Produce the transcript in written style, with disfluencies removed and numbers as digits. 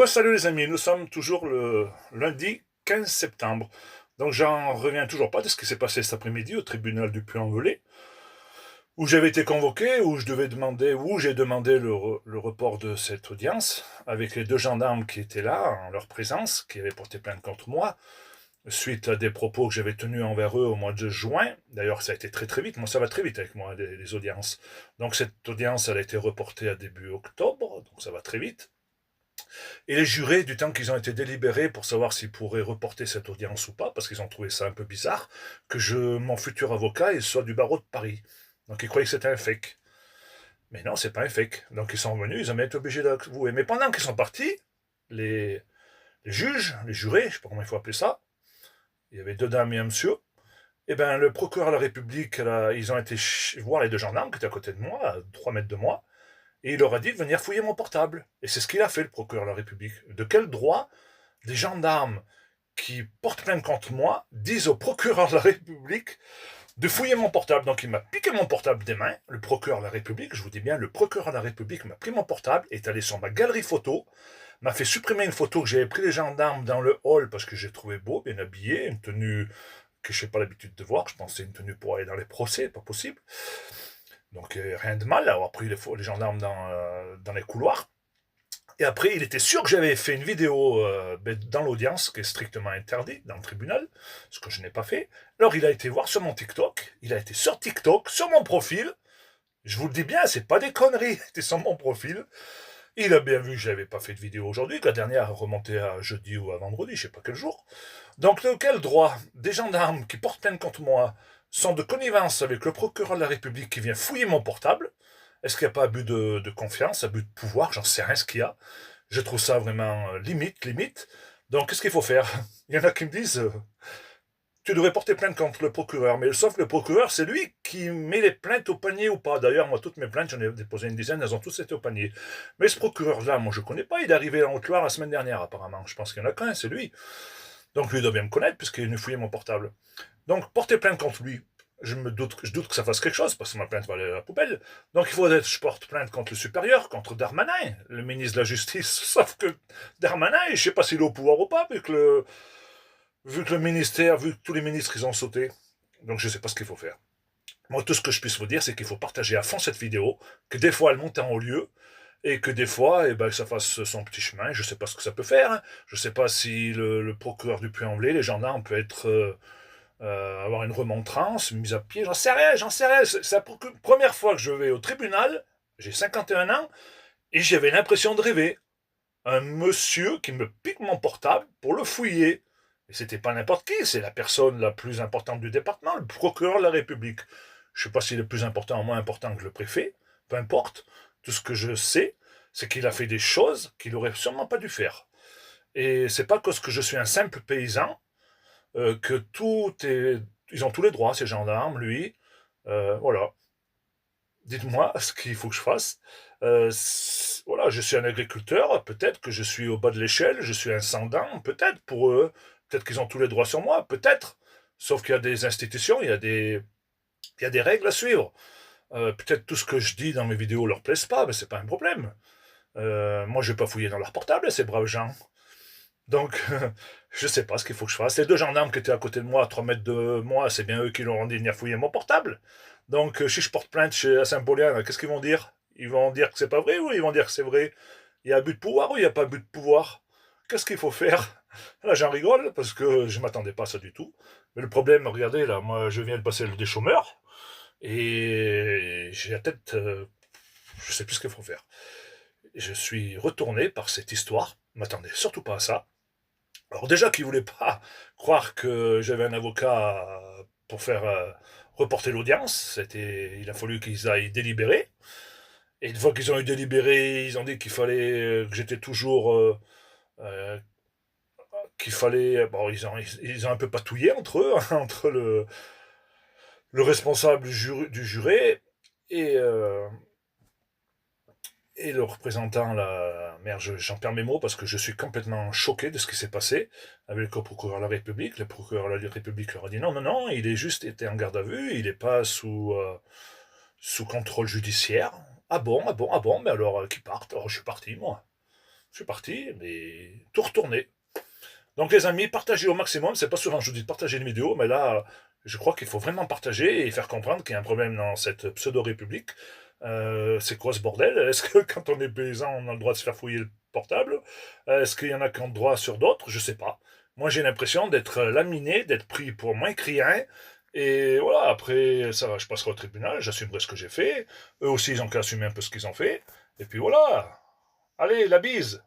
Salut les amis, nous sommes toujours le lundi 15 septembre. Donc j'en reviens toujours pas de ce qui s'est passé cet après-midi au tribunal du Puy-en-Velay, où j'avais été convoqué, où j'ai demandé le report de cette audience, avec les deux gendarmes qui étaient là, en leur présence, qui avaient porté plainte contre moi, suite à des propos que j'avais tenus envers eux au mois de juin. D'ailleurs, ça a été très très vite. Moi, ça va très vite avec moi, les audiences. Donc cette audience, elle a été reportée à début octobre, donc ça va très vite. Et les jurés, du temps qu'ils ont été délibérés pour savoir s'ils pourraient reporter cette audience ou pas, parce qu'ils ont trouvé ça un peu bizarre, que mon futur avocat il soit du barreau de Paris. Donc ils croyaient que c'était un fake. Mais non, c'est pas un fake. Donc ils sont revenus, ils ont été obligés d'avouer. Mais pendant qu'ils sont partis, les, les juges, les jurés, je sais pas comment il faut appeler ça, il y avait deux dames et un monsieur, et ben le procureur de la République, là, ils ont été voir les deux gendarmes qui étaient à côté de moi, à 3 mètres de moi, et il leur a dit de venir fouiller mon portable. Et c'est ce qu'il a fait, le procureur de la République. De quel droit des gendarmes qui portent plainte contre moi disent au procureur de la République de fouiller mon portable? Donc il m'a piqué mon portable des mains, le procureur de la République, je vous dis bien, le procureur de la République m'a pris mon portable, est allé sur ma galerie photo, m'a fait supprimer une photo que j'avais pris les gendarmes dans le hall parce que j'ai trouvé beau, bien habillé, une tenue que je n'ai pas l'habitude de voir, je pensais une tenue pour aller dans les procès, pas possible. Donc rien de mal d'avoir pris les gendarmes dans les couloirs. Et après, il était sûr que j'avais fait une vidéo dans l'audience, qui est strictement interdit dans le tribunal, ce que je n'ai pas fait. Alors il a été voir sur mon TikTok, il a été sur TikTok, sur mon profil. Je vous le dis bien, c'est pas des conneries, il était sur mon profil. Il a bien vu que je n'avais pas fait de vidéo aujourd'hui, que la dernière remontait à jeudi ou à vendredi, je sais pas quel jour. Donc de quel droit des gendarmes qui portent plainte contre moi sont de connivence avec le procureur de la République qui vient fouiller mon portable? Est-ce qu'il n'y a pas abus de confiance, abus de pouvoir? J'en sais rien ce qu'il y a. Je trouve ça vraiment limite, limite. Donc, qu'est-ce qu'il faut faire? Il y en a qui me disent tu devrais porter plainte contre le procureur. Mais sauf que le procureur, c'est lui qui met les plaintes au panier ou pas. D'ailleurs, moi, toutes mes plaintes, j'en ai déposé une dizaine, elles ont tous été au panier. Mais ce procureur-là, moi, je ne connais pas. Il est arrivé en Haute-Loire la semaine dernière, apparemment. Je pense qu'il y en a qu'un, c'est lui. Donc, lui, il doit bien me connaître, puisqu'il est venu fouiller mon portable. Donc, porter plainte contre lui, je doute que ça fasse quelque chose, parce que ma plainte va aller à la poubelle. Donc il faudrait que je porte plainte contre le supérieur, contre Darmanin, le ministre de la Justice. Sauf que Darmanin, je ne sais pas s'il est au pouvoir ou pas, vu que le ministère, vu que tous les ministres, ils ont sauté. Donc je ne sais pas ce qu'il faut faire. Moi, tout ce que je puisse vous dire, c'est qu'il faut partager à fond cette vidéo, que des fois elle monte en haut lieu, et que des fois, ça fasse son petit chemin. Je ne sais pas ce que ça peut faire. Hein. Je ne sais pas si le procureur du Puy-en-Velay, les gendarmes, peut être avoir une remontrance, une mise à pied, j'en sais rien, j'en sais rien. C'est la première fois que je vais au tribunal, j'ai 51 ans, et j'avais l'impression de rêver. Un monsieur qui me pique mon portable pour le fouiller. Et c'était pas n'importe qui, c'est la personne la plus importante du département, le procureur de la République. Je sais pas s'il est plus important ou moins important que le préfet, peu importe. Tout ce que je sais, c'est qu'il a fait des choses qu'il aurait sûrement pas dû faire. Et c'est pas parce que je suis un simple paysan que tout est. Ils ont tous les droits, ces gendarmes, lui. Voilà. Dites-moi ce qu'il faut que je fasse. Voilà, je suis un agriculteur, peut-être que je suis au bas de l'échelle, je suis un sans-dents, peut-être pour eux. Peut-être qu'ils ont tous les droits sur moi, peut-être. Sauf qu'il y a des institutions, il y a des règles à suivre. Peut-être tout ce que je dis dans mes vidéos leur plaise pas, mais c'est pas un problème. Moi, je vais pas fouiller dans leur portable, ces braves gens. Donc, je sais pas ce qu'il faut que je fasse. Les deux gendarmes qui étaient à côté de moi, à 3 mètres de moi, c'est bien eux qui l'ont dit de venir fouiller mon portable. Donc, si je porte plainte chez Saint-Paulien, qu'est-ce qu'ils vont dire? Ils vont dire que c'est pas vrai ou ils vont dire que c'est vrai? Il y a abus de pouvoir ou il n'y a pas abus de pouvoir? Qu'est-ce qu'il faut faire? Là, j'en rigole parce que je m'attendais pas à ça du tout. Mais le problème, regardez, là, moi, je viens de passer le des chômeurs et j'ai la tête. Je sais plus ce qu'il faut faire. Je suis retourné par cette histoire. Je m'attendais surtout pas à ça. Alors déjà qu'ils ne voulaient pas croire que j'avais un avocat pour faire reporter l'audience, il a fallu qu'ils aillent délibérer. Et une fois qu'ils ont eu délibéré, ils ont dit qu'il fallait que j'étais toujours euh, qu'il fallait bon ils ont un peu patouillé entre eux entre le responsable du juré et euh, et le représentant, là, merde, j'en perds mes mots parce que je suis complètement choqué de ce qui s'est passé avec le procureur de la République. Le procureur de la République leur a dit non, non, non, il est juste été en garde à vue, il n'est pas sous contrôle judiciaire. Ah bon, ah bon, ah bon, mais alors qu'il parte. Alors je suis parti, moi. Je suis parti, mais tout retourné. Donc les amis, partagez au maximum. C'est pas souvent que je vous dis de partager une vidéo, mais là, je crois qu'il faut vraiment partager et faire comprendre qu'il y a un problème dans cette pseudo-république. C'est quoi ce bordel? Est-ce que quand on est paysan, on a le droit de se faire fouiller le portable? Est-ce qu'il y en a qui ont le droit sur d'autres? Je sais pas. Moi, j'ai l'impression d'être laminé, d'être pris pour moins que rien. Et voilà, après, ça va, je passerai au tribunal, j'assumerai ce que j'ai fait. Eux aussi, ils ont qu'à assumer un peu ce qu'ils ont fait. Et puis voilà. Allez, la bise!